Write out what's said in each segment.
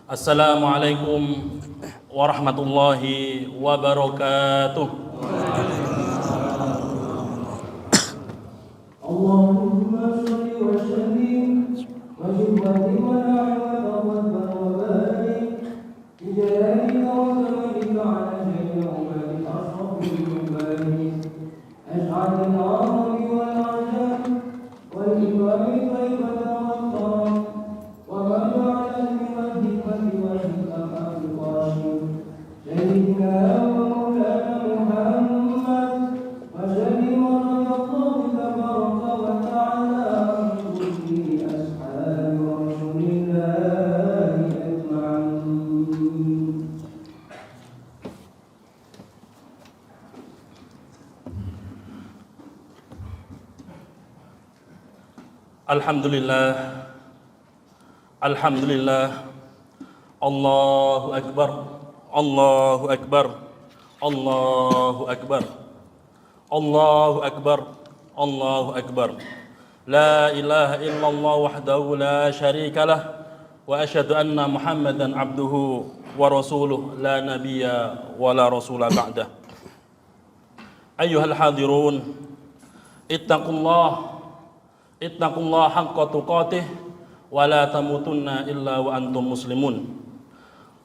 Assalamualaikum warahmatullahi wabarakatuh. Allahumma shalli wa sallim wa barik wa barik bi jalalika wa kamalika ala sayyidina Muhammadin ashrafil mursalin as'adil arabi wal ajam wal ikrami thayyibatan wa taram wa man ba'ala al-hikmati wal hikmati qasim sayyidina wa maulana Muhammad wa sallim wa radiyallahu tabaraka wa ta'ala an kulli ashabi rasulillahi ajma'in. Alhamdulillah, Alhamdulillah, Allahu Akbar, Allahu Akbar, Allahu Akbar, Allahu Akbar, Allahu Akbar. La ilaha illallah wahdahu la syarikalah wa asyhadu anna Muhammadan abduhu wa rasuluh la nabiyya wa la rasula ba'dah. Ayyuhal hadirun, ittaqullah haqqa tuqatih wa la tamutunna illa wa antum muslimun.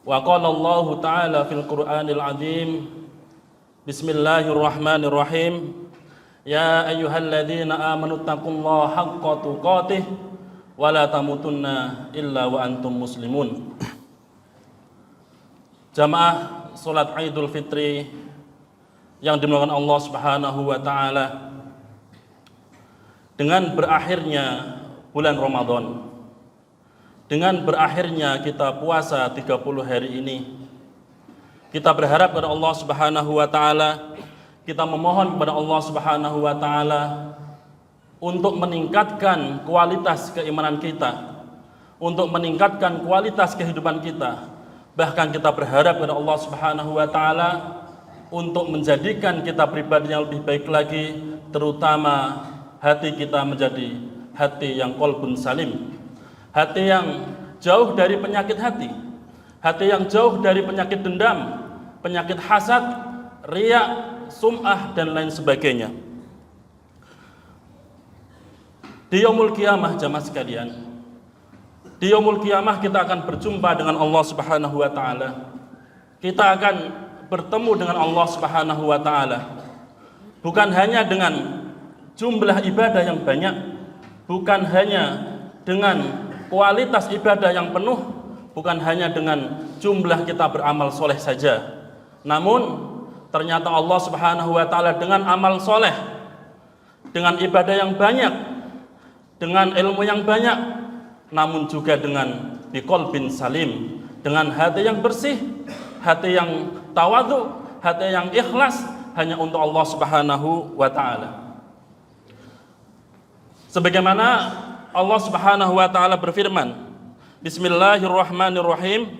Wa qala Allah ta'ala fil Qur'anil 'azim, bismillahirrahmanirrahim, ya ayyuhalladzina amanu taqullaha haqqa tuqatih wa la tamutunna illa wa antum muslimun. Jamaah salat Idul Fitri yang dimuliakan Allah Subhanahu wa taala, dengan berakhirnya bulan Ramadan, dengan berakhirnya kita puasa 30 hari ini, kita berharap kepada Allah Subhanahu wa taala, kita memohon kepada Allah Subhanahu wa taala untuk meningkatkan kualitas keimanan kita, untuk meningkatkan kualitas kehidupan kita. Bahkan kita berharap kepada Allah Subhanahu wa taala untuk menjadikan kita pribadi yang lebih baik lagi, terutama hati kita menjadi hati yang qalbun salim, hati yang jauh dari penyakit hati yang jauh dari penyakit dendam, penyakit hasad, riya, sum'ah, dan lain sebagainya. Di yaumul qiyamah, jamaah sekalian, di yaumul qiyamah kita akan berjumpa dengan Allah Subhanahu wa taala. Kita akan bertemu dengan Allah Subhanahu wa taala bukan hanya dengan jumlah ibadah yang banyak, bukan hanya dengan kualitas ibadah yang penuh, bukan hanya dengan jumlah kita beramal soleh saja. Namun ternyata Allah Subhanahu wa taala dengan amal soleh, dengan ibadah yang banyak, dengan ilmu yang banyak, namun juga dengan biqalbin salim, dengan hati yang bersih, hati yang tawadhu, hati yang ikhlas hanya untuk Allah Subhanahu wa taala. Sebagaimana Allah Subhanahu wa taala berfirman, bismillahirrahmanirrahim,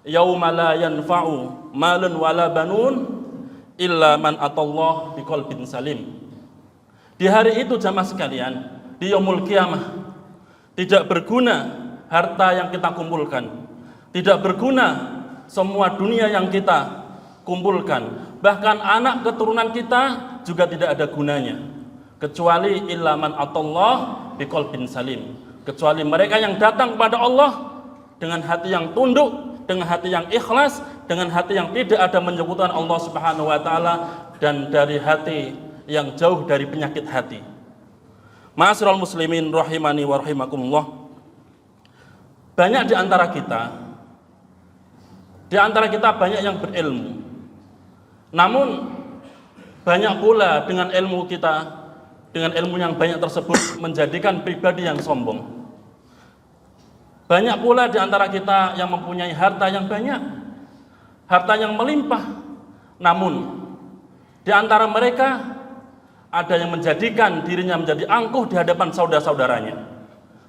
yauma la yanfa'u malun wala banun illa man atallah biqalbin salim. Di hari itu jamaah sekalian, di yaumul qiyamah, tidak berguna harta yang kita kumpulkan, tidak berguna semua dunia yang kita kumpulkan, bahkan anak keturunan kita juga tidak ada gunanya, kecuali illa man atallah biqalbin salim, kecuali mereka yang datang kepada Allah dengan hati yang tunduk, dengan hati yang ikhlas, dengan hati yang tidak ada menyekutukan Allah Subhanahu wa taala, dan dari hati yang jauh dari penyakit hati. Ma'asyiral muslimin rahimani wa rahimakumullah. Banyak di antara kita banyak yang berilmu. Namun banyak pula dengan ilmu kita, dengan ilmu yang banyak tersebut menjadikan pribadi yang sombong. Banyak pula di antara kita yang mempunyai harta yang banyak, harta yang melimpah, namun di antara mereka ada yang menjadikan dirinya menjadi angkuh di hadapan saudara-saudaranya,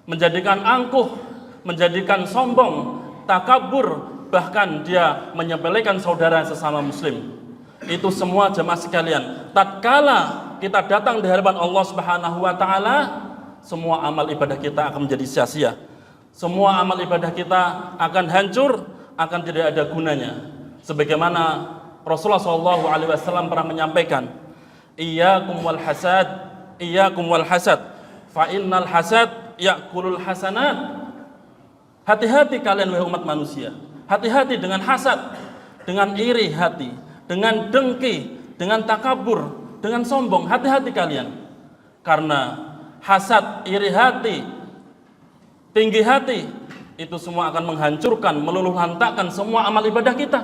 menjadikan angkuh, menjadikan sombong, takabur, bahkan dia menyepelekan saudara sesama muslim. Itu semua jemaah sekalian, tatkala kita datang di hadapan Allah Subhanahu wa taala, semua amal ibadah kita akan menjadi sia-sia. Semua amal ibadah kita akan hancur, akan tidak ada gunanya. Sebagaimana Rasulullah SAW pernah menyampaikan, iyyakum wal hasad, fa innal hasad ya'kulul hasanat. Hati-hati kalian wahai umat manusia. Hati-hati dengan hasad, dengan iri hati, dengan dengki, dengan takabur, dengan sombong. Hati-hati kalian. Karena hasad, iri hati, tinggi hati, itu semua akan menghancurkan, meluluhlantakkan semua amal ibadah kita.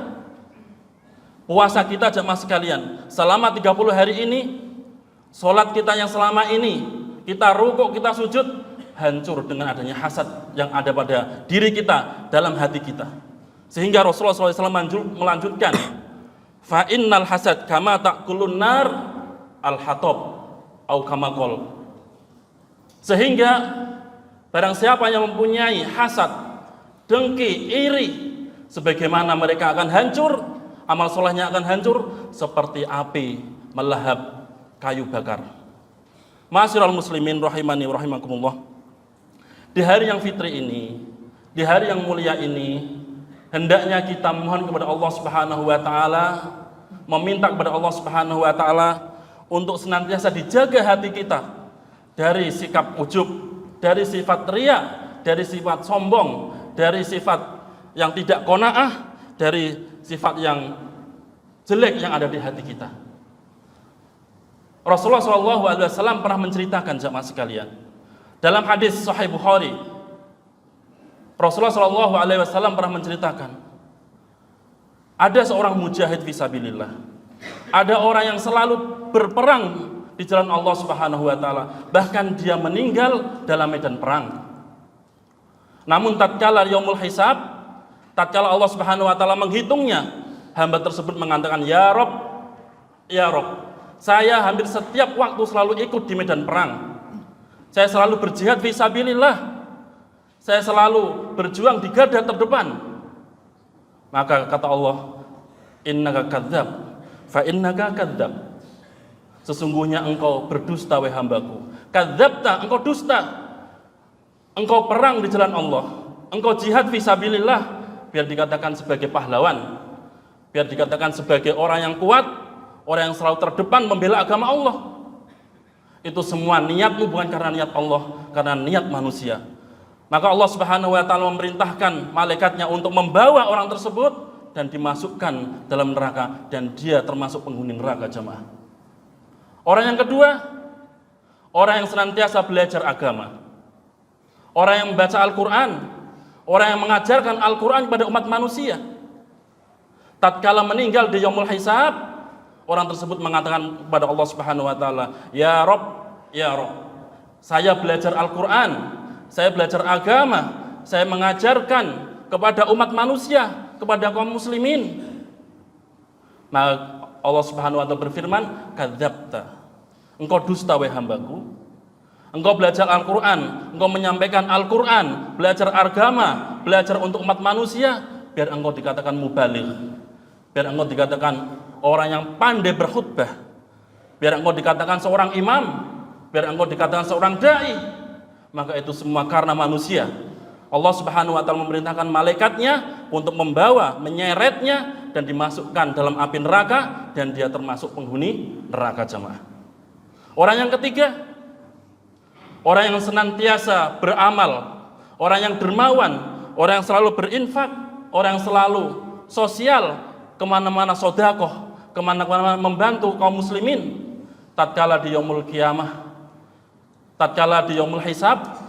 Puasa kita jemaah sekalian, selama 30 hari ini, sholat kita yang selama ini, kita rukuk, kita sujud, hancur dengan adanya hasad yang ada pada diri kita, dalam hati kita. Sehingga Rasulullah SAW melanjutkan, fa innal hasad kama ta'kulun nar al-hatab au kama qol. Sehingga barang siapa yang mempunyai hasad, dengki, iri, sebagaimana mereka akan hancur, amal solehnya akan hancur seperti api melahap kayu bakar. Ma'asyiral muslimin rahimani wa rahimakumullah. Di hari yang fitri ini, di hari yang mulia ini, hendaknya kita mohon kepada Allah Subhanahu wa taala, meminta kepada Allah Subhanahu wa taala untuk senantiasa dijaga hati kita dari sikap ujub, dari sifat riya, dari sifat sombong, dari sifat yang tidak qanaah, dari sifat yang jelek yang ada di hati kita. Rasulullah SAW pernah menceritakan jemaah sekalian dalam hadis Sahih Bukhari. Rasulullah SAW pernah menceritakan, ada seorang mujahid fisabilillah, ada orang yang selalu berperang di jalan Allah Subhanahu wa taala, bahkan dia meninggal dalam medan perang. Namun tatkala yaumul hisab, tatkala Allah Subhanahu wa taala menghitungnya, hamba tersebut mengatakan, ya Rob, saya hampir setiap waktu selalu ikut di medan perang. Saya selalu berjihad fisabilillah. Saya selalu berjuang di garda terdepan. Maka kata Allah, innaka kadzdzab, fa innaka kadzdzab. Sesungguhnya engkau berdusta wahai hambaku. Kadzdzabta, engkau dusta. Engkau perang di jalan Allah. Engkau jihad fisabilillah, biar dikatakan sebagai pahlawan, biar dikatakan sebagai orang yang kuat, orang yang selalu terdepan membela agama Allah. Itu semua niatmu bukan karena niat Allah, karena niat manusia. Maka Allah Subhanahu wa taala memerintahkan malaikatnya untuk membawa orang tersebut dan dimasukkan dalam neraka, dan dia termasuk penghuni neraka jemaah. Orang yang kedua, orang yang senantiasa belajar agama. Orang yang membaca Al-Qur'an, orang yang mengajarkan Al-Qur'an kepada umat manusia. Tatkala meninggal di yaumul hisab, orang tersebut mengatakan kepada Allah Subhanahu wa taala, ya Rob, saya belajar Al-Qur'an, saya belajar agama, saya mengajarkan kepada umat manusia, kepada kaum muslimin. Maka Allah Subhanahu wa taala berfirman, kadzdzabta, engkau dusta wahai hambaku. Engkau belajar Al-Qur'an, engkau menyampaikan Al-Qur'an, belajar agama, belajar untuk umat manusia, biar engkau dikatakan mubaligh, biar engkau dikatakan orang yang pandai berkhutbah, biar engkau dikatakan seorang imam, biar engkau dikatakan seorang dai. Maka itu semua karena manusia. Allah Subhanahu wa taala memerintahkan malaikatnya untuk membawa, menyeretnya dan dimasukkan dalam api neraka, dan dia termasuk penghuni neraka jemaah. Orang yang ketiga, orang yang senantiasa beramal, orang yang dermawan, orang yang selalu berinfak, orang yang selalu sosial, kemana-mana sedekah, kemana-mana membantu kaum muslimin. Tatkala di yaumul qiyamah, tatkala di yaumul hisab,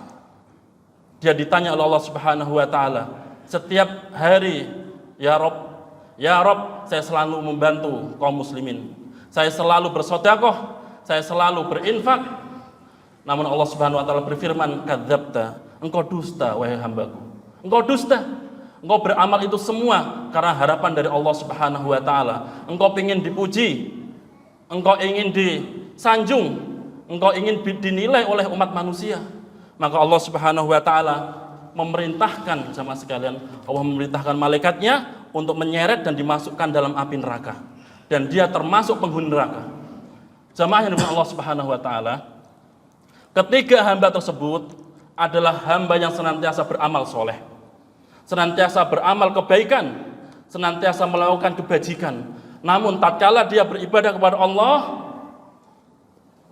dia ditanya oleh Allah Subhanahu wa taala setiap hari, ya Rob, saya selalu membantu kaum muslimin, saya selalu bersedekah, saya selalu berinfak. Namun Allah Subhanahu wa taala berfirman, kadzdzabta, engkau dusta wahai hambaku. Engkau dusta. Engkau beramal itu semua karena harapan dari Allah Subhanahu wa taala. Engkau ingin dipuji, engkau ingin disanjung, engkau ingin dinilai oleh umat manusia. Maka Allah Subhanahu wa taala memerintahkan jamaah sekalian, Allah memerintahkan malaikatnya untuk menyeret dan dimasukkan dalam api neraka, dan dia termasuk penghuni neraka. Jamaah yang dimuliakan Allah Subhanahu wa taala, ketiga hamba tersebut adalah hamba yang senantiasa beramal soleh, senantiasa beramal kebaikan, senantiasa melakukan kebajikan. Namun tatkala dia beribadah kepada Allah,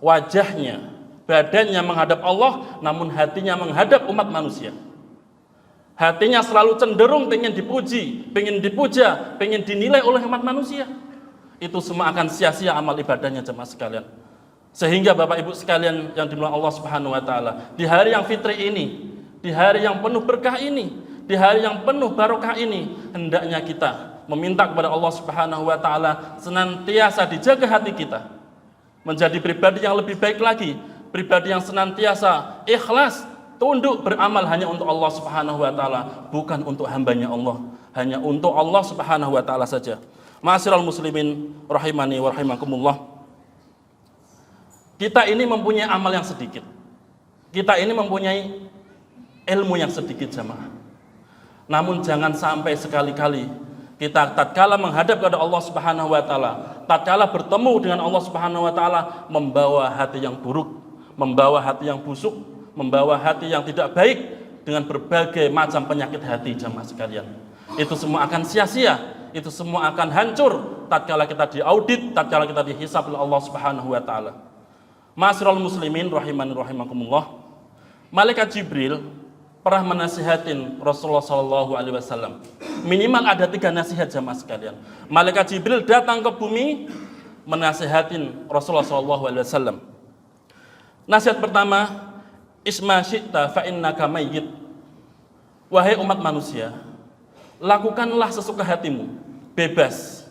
wajahnya, badannya menghadap Allah, namun hatinya menghadap umat manusia. Hatinya selalu cenderung pengen dipuji, pengen dipuja, pengen dinilai oleh umat manusia. Itu semua akan sia-sia amal ibadahnya jemaah sekalian. Sehingga Bapak Ibu sekalian yang dimuliakan Allah Subhanahu wa taala, di hari yang fitri ini, di hari yang penuh berkah ini, di hari yang penuh barokah ini, hendaknya kita meminta kepada Allah Subhanahu wa taala senantiasa dijaga hati kita menjadi pribadi yang lebih baik lagi, pribadi yang senantiasa ikhlas, tunduk beramal hanya untuk Allah Subhanahu wa taala, bukan untuk hambanya Allah, hanya untuk Allah Subhanahu wa taala saja. Ma'asyiral muslimin rahimani wa rahimakumullah. Kita ini mempunyai amal yang sedikit. Kita ini mempunyai ilmu yang sedikit jamaah. Namun jangan sampai sekali-kali kita tatkala menghadap kepada Allah Subhanahu wa taala, tatkala bertemu dengan Allah Subhanahu wa taala, membawa hati yang buruk, membawa hati yang busuk, membawa hati yang tidak baik dengan berbagai macam penyakit hati jamaah sekalian. Itu semua akan sia-sia, itu semua akan hancur tatkala kita diaudit, tatkala kita dihisab oleh Allah Subhanahu wa taala. Ma'asyiral muslimin rahimani rahimakumullah. Malaikat Jibril pernah menasihatin Rasulullah SAW. Minimal ada 3 nasihat jamaah sekalian. Malaikat Jibril datang ke bumi menasihatin Rasulullah SAW. Nasihat pertama, isma syi'ta fa innaka mayyit. Wahai umat manusia, lakukanlah sesuka hatimu, bebas.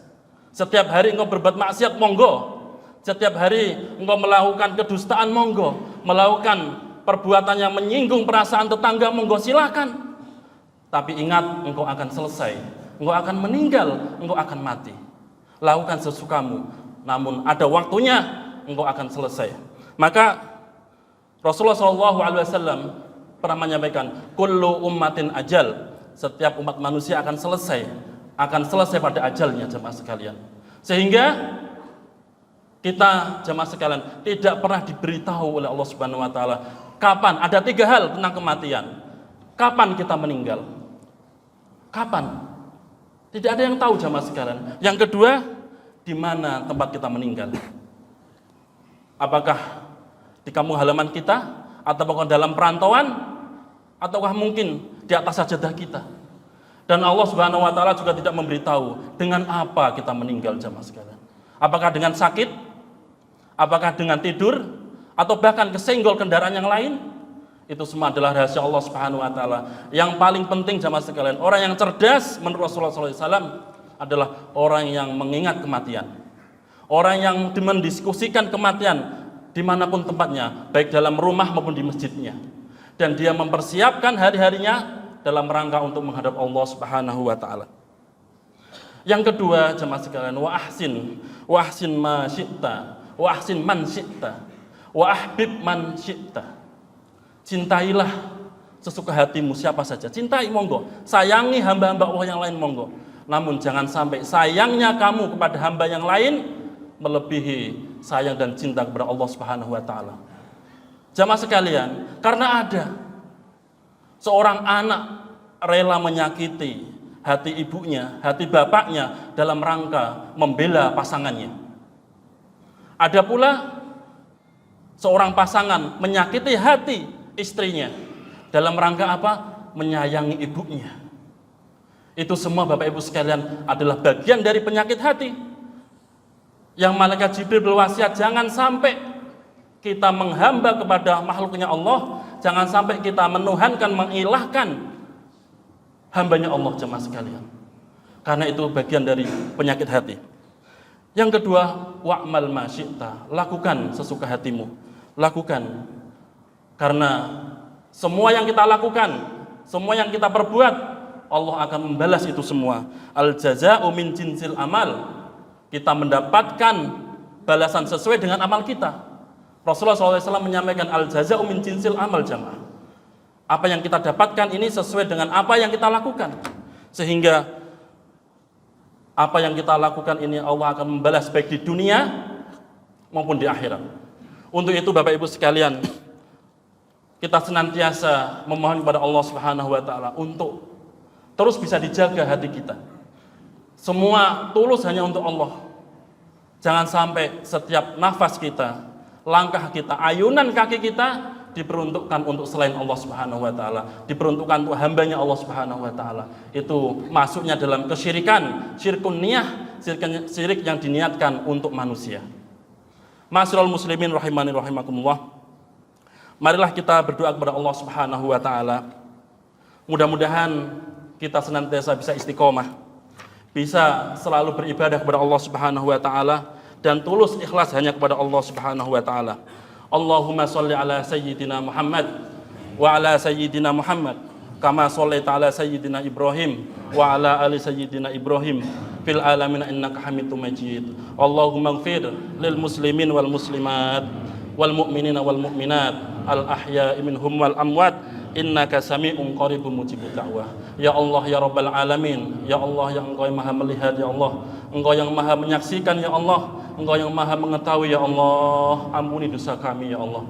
Setiap hari engkau berbuat maksiat, monggo. Setiap hari engkau melakukan kedustaan, monggo. Melakukan perbuatan yang menyinggung perasaan tetangga, monggo, silakan. Tapi ingat, engkau akan selesai, engkau akan meninggal, engkau akan mati. Lakukan sesukamu, namun ada waktunya engkau akan selesai. Maka Rasulullah SAW pernah menyampaikan, kullu ummatin ajal, setiap umat manusia akan selesai pada ajalnya jemaah sekalian. Sehingga kita jemaah sekalian tidak pernah diberitahu oleh Allah Subhanahu wa taala kapan. Ada 3 hal tentang kematian. Kapan kita meninggal? Kapan? Tidak ada yang tahu jemaah sekalian. Yang kedua, di mana tempat kita meninggal? Apakah di kampung halaman kita, ataukah dalam perantauan, ataukah mungkin di atas sajadah kita? Dan Allah Subhanahu wa taala juga tidak memberitahu dengan apa kita meninggal jemaah sekalian. Apakah dengan sakit? Apakah dengan tidur? Atau bahkan kesenggol kendaraan yang lain? Itu semua adalah rahasia Allah Subhanahu wa taala. Yang paling penting jemaah sekalian, orang yang cerdas menurut Rasulullah SAW adalah orang yang mengingat kematian. Orang yang mendiskusikan kematian dimanapun tempatnya, baik dalam rumah maupun di masjidnya. Dan dia mempersiapkan hari-harinya dalam rangka untuk menghadap Allah Subhanahu wa taala. Yang kedua jemaah sekalian, wa ahsin ma syi'ta, wa ahsin man syi'ta, wa ahbib man syi'ta. Cintailah sesuka hatimu siapa saja, cintai monggo. Sayangi hamba-hamba Allah yang lain monggo. Namun jangan sampai sayangnya kamu kepada hamba yang lain melebihi sayang dan cinta kepada Allah Subhanahu wa taala. Jamaah sekalian, karena ada seorang anak rela menyakiti hati ibunya, hati bapaknya dalam rangka membela pasangannya. Ada pula seorang pasangan menyakiti hati istrinya dalam rangka apa? Menyayangi ibunya. Itu semua Bapak Ibu sekalian adalah bagian dari penyakit hati yang malaikat Jibril berwasiat, jangan sampai kita menghamba kepada makhluknya Allah, jangan sampai kita menuhankan, mengilahkan hambanya Allah jemaah sekalian. Karena itu bagian dari penyakit hati. Yang kedua, wa'mal ma syi'ta, lakukan sesuka hatimu. Lakukan. Karena semua yang kita lakukan, semua yang kita perbuat, Allah akan membalas itu semua. Al jaza'u min jinsil amal. Kita mendapatkan balasan sesuai dengan amal kita. Rasulullah SAW menyampaikan al jaza'u min jinsil amal jamaah. Apa yang kita dapatkan ini sesuai dengan apa yang kita lakukan. Sehingga apa yang kita lakukan ini Allah akan membalas baik di dunia maupun di akhirat. Untuk itu Bapak Ibu sekalian, kita senantiasa memohon kepada Allah Subhanahu wa taala untuk terus bisa dijaga hati kita. Semua tulus hanya untuk Allah. Jangan sampai setiap nafas kita, langkah kita, ayunan kaki kita diperuntukkan untuk selain Allah Subhanahu wa taala, diperuntukkan untuk hambanya Allah Subhanahu wa taala. Itu masuknya dalam kesyirikan, syirkun niyah, syirik yang diniatkan untuk manusia. Ma'asyiral muslimin rahimani rahimakumullah. Marilah kita berdoa kepada Allah Subhanahu wa taala. Mudah-mudahan kita senantiasa bisa istiqomah, bisa selalu beribadah kepada Allah Subhanahu wa taala dan tulus ikhlas hanya kepada Allah Subhanahu wa taala. Allahumma shalli ala sayyidina Muhammad wa ala sayyidina Muhammad kama shallaita ala sayyidina Ibrahim wa ala ali sayyidina Ibrahim fil alamin innaka Hamidum Majid. Allahumma ighfir lil muslimin wal muslimat wal mu'minina wal mu'minat al ahya'i minhum wal amwat innaka sami'un qaribun mujibud da'wah. Ya Allah ya Rabbal alamin, ya Allah yang Engkau yang Maha melihat, ya Allah Engkau yang Maha menyaksikan, ya Allah Engkau yang Maha mengetahui, ya Allah. Ampuni dosa kami, ya Allah.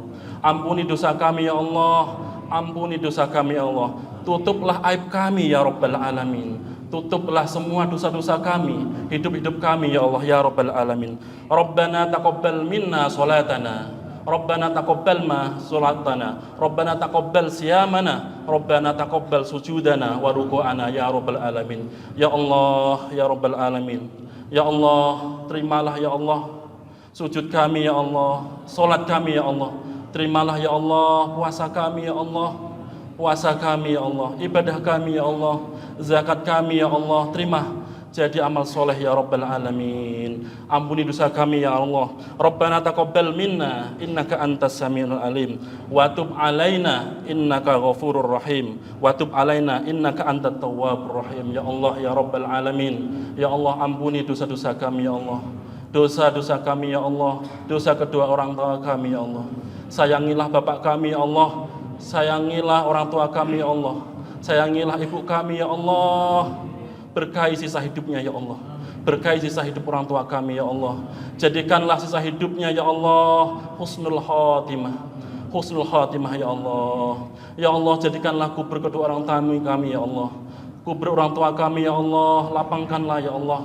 Ampuni dosa kami, ya Allah. Ampuni dosa kami, ya Allah. Tutuplah aib kami, ya Rabbal alamin. Tutuplah semua dosa-dosa kami, hidup-hidup kami, ya Allah ya Rabbal alamin. Rabbana taqabbal minna salatana, Rabbana taqabbal ma salatana, Rabbana taqabbal siyamana, Rabbana taqabbal sujudana wa ruku'ana ya Rabbal alamin. Ya Allah ya Rabbal alamin. Ya Allah, terimalah ya Allah sujud kami, ya Allah, salat kami, ya Allah. Terimalah ya Allah puasa kami, ya Allah, puasa kami, ya Allah, ibadah kami, ya Allah, zakat kami, ya Allah. Terima jadi amal soleh ya Rabbal alamin. Ampuni dosa kami ya Allah. Rabbana taqabbal minna innaka antas samiul alim wa tub alaina innaka ghafurur rahim wa tub alaina innaka antat tawwabur rahim. Ya Allah ya Rabbal alamin. Ya Allah, ampuni dosa-dosa kami, ya Allah. Dosa-dosa kami, ya Allah. Dosa kedua orang tua kami, ya Allah. Sayangilah bapak kami, ya Allah. Sayangilah orang tua kami, ya Allah. Sayangilah ibu kami, ya Allah. Berkahi sisa hidupnya, ya Allah. Berkahi sisa hidup orang tua kami, ya Allah. Jadikanlah sisa hidupnya, ya Allah, husnul khatimah. Husnul khatimah, ya Allah. Ya Allah, jadikanlah kubur kedua orang tua kami, ya Allah. Kubur orang tua kami, ya Allah, lapangkanlah, ya Allah.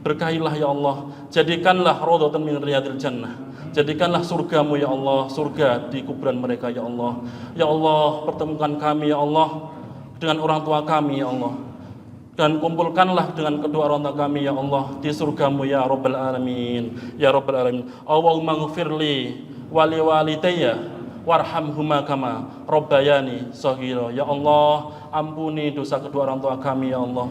Berkahilah, ya Allah. Jadikanlah raudhatan min riyadil jannah. Jadikanlah surgamu, ya Allah, surga di kuburan mereka, ya Allah. Ya Allah, pertemukan kami, ya Allah, dengan orang tua kami, ya Allah. Dan kumpulkanlah dengan kedua orang tua kami, ya Allah, di surgamu, ya Rabbal alamin. Ya Rabbal alamin. Allahumma ghfirli wali walidayya warhamhuma kama rabbayani shaghira. Ya Allah, ampuni dosa kedua orang tua kami, ya Allah.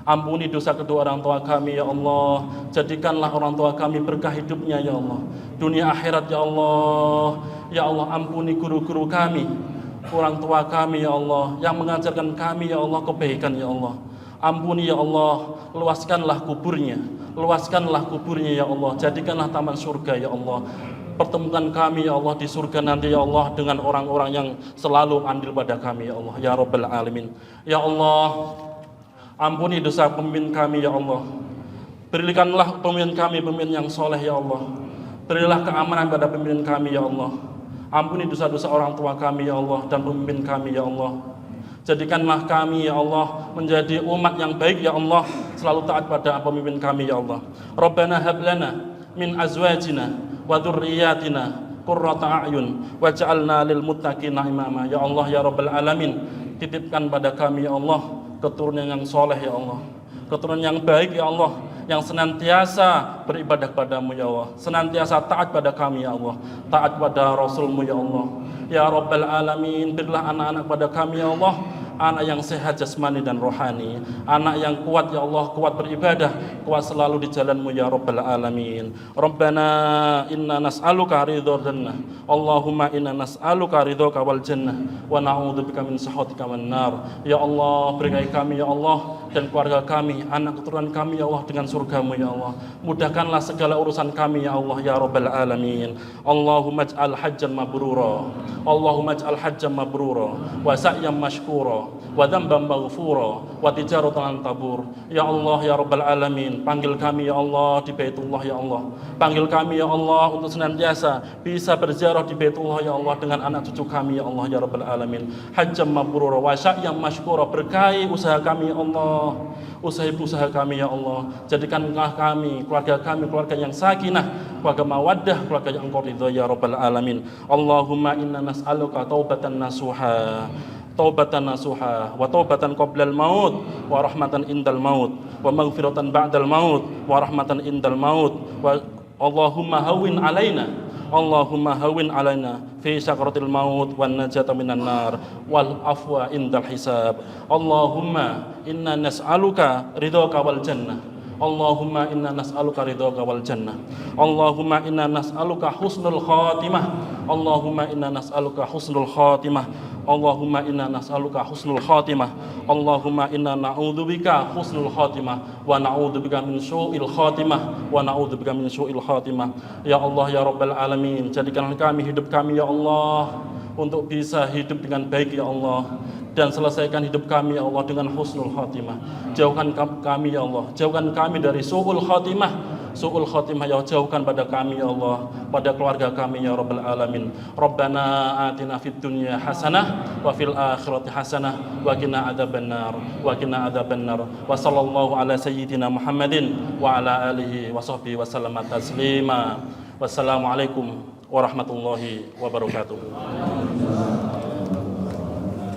Ampuni dosa kedua orang tua kami, ya Allah. Jadikanlah orang tua kami berkah hidupnya, ya Allah. Dunia akhirat, ya Allah. Ya Allah, ampuni guru-guru kami, orang tua kami, ya Allah, yang mengajarkan kami, ya Allah, kebaikan, ya Allah. Ampuni, ya Allah, luaskanlah kuburnya, ya Allah. Jadikanlah taman surga, ya Allah. Pertemukan kami, ya Allah, di surga nanti, ya Allah, dengan orang-orang yang selalu andil pada kami, ya Allah, ya Rabbal alamin. Ya Allah, ampuni dosa pemimpin kami, ya Allah. Berikanlah pemimpin kami pemimpin yang soleh, ya Allah. Berilah keamanan pada pemimpin kami, ya Allah. Ampuni dosa-dosa orang tua kami, ya Allah, dan pemimpin kami, ya Allah. Jadikanlah kami, ya Allah, menjadi umat yang baik, ya Allah, selalu taat pada pemimpin kami, ya Allah. Rabbana hab lana min azwajina wa dzurriyyatina qurrata a'yun waj'alna lil muttaqina imama. Ya Allah ya Rabbal alamin, titipkan pada kami, ya Allah, keturunan yang soleh, ya Allah, keturunan yang baik, ya Allah, yang senantiasa beribadah padamu, ya Allah, senantiasa taat pada kami, ya Allah, taat pada Rasulmu, ya Allah. Ya Rabbal alamin, berilah anak-anak pada kami, ya Allah, anak yang sehat jasmani dan rohani, anak yang kuat, ya Allah, kuat beribadah, kuat selalu di jalanmu, ya Rabbal alamin. Rabbana inna nas'aluka ridhal jannah, Allahumma inna nas'aluka ridhaka wal jannah wa na'udzubika min sakhatika wan nar. Ya Allah, berkahi kami, ya Allah, dan keluarga kami, anak keturunan kami ya Allah dengan surga-Mu ya Allah. Mudahkanlah segala urusan kami ya Allah ya Rabbal Alamin. Allahumma ij'al hajjan mabrura, Allahumma ij'al hajjan mabrura, wa sa'yan mashkura, wa dhanban maghfura, wa tijaratan tabur. Ya Allah ya Rabbal Alamin, panggil kami ya Allah di Baitullah ya Allah. Panggil kami ya Allah untuk senantiasa bisa berziarah di Baitullah ya Allah dengan anak cucu kami ya Allah ya Rabbal Alamin. Hajjam mabrura wa sa'yan mashkura, berkahi usaha kami ya Allah, usaha kami ya Allah. Jadikanlah kami, keluarga yang sakinah, keluarga mawaddah, keluarga yang Engkau ridha ya Rabbal Alamin. Allahumma inna nas'aluka taubatan nasuha, taubatan nasuha, wa taubatan qoblal maut, wa rahmatan indal maut, wa maghfiratan ba'dal maut, wa rahmatan indal maut, wa Allahumma hawwin alaina, Allahumma hawwin alaina fi sakaratil maut wan najata minan nar wal afwa indal hisab. Allahumma inna nas'aluka ridhaka wal jannah, Allahumma inna nas'aluka ridhaka wal jannah, Allahumma inna nas'aluka husnul khatimah, Allahumma inna nas'aluka husnul khatimah, Allahumma inna nas'aluka husnul khatimah, Allahumma inna na'udzubika husnul khatimah wa na'udzubika min syu'il khatimah wa na'udzubika min syu'il khatimah. Ya Allah ya Rabbal Alamin, jadikanlah kami, hidup kami ya Allah untuk bisa hidup dengan baik ya Allah, dan selesaikan hidup kami ya Allah dengan husnul khatimah. Jauhkan kami ya Allah, jauhkan kami dari su'ul khatimah. Su'ul khatimah ya, jauhkan pada kami ya Allah, pada keluarga kami ya Rabbal Alamin. Rabbana atina fid dunya hasanah wa fil akhirati hasanah wa qina adzabannar, wa qina adzabannar. Wa sallallahu ala sayyidina Muhammadin wa ala alihi wa sahbihi wa sallama taslima. Wassalamualaikum warahmatullahi wabarakatuh.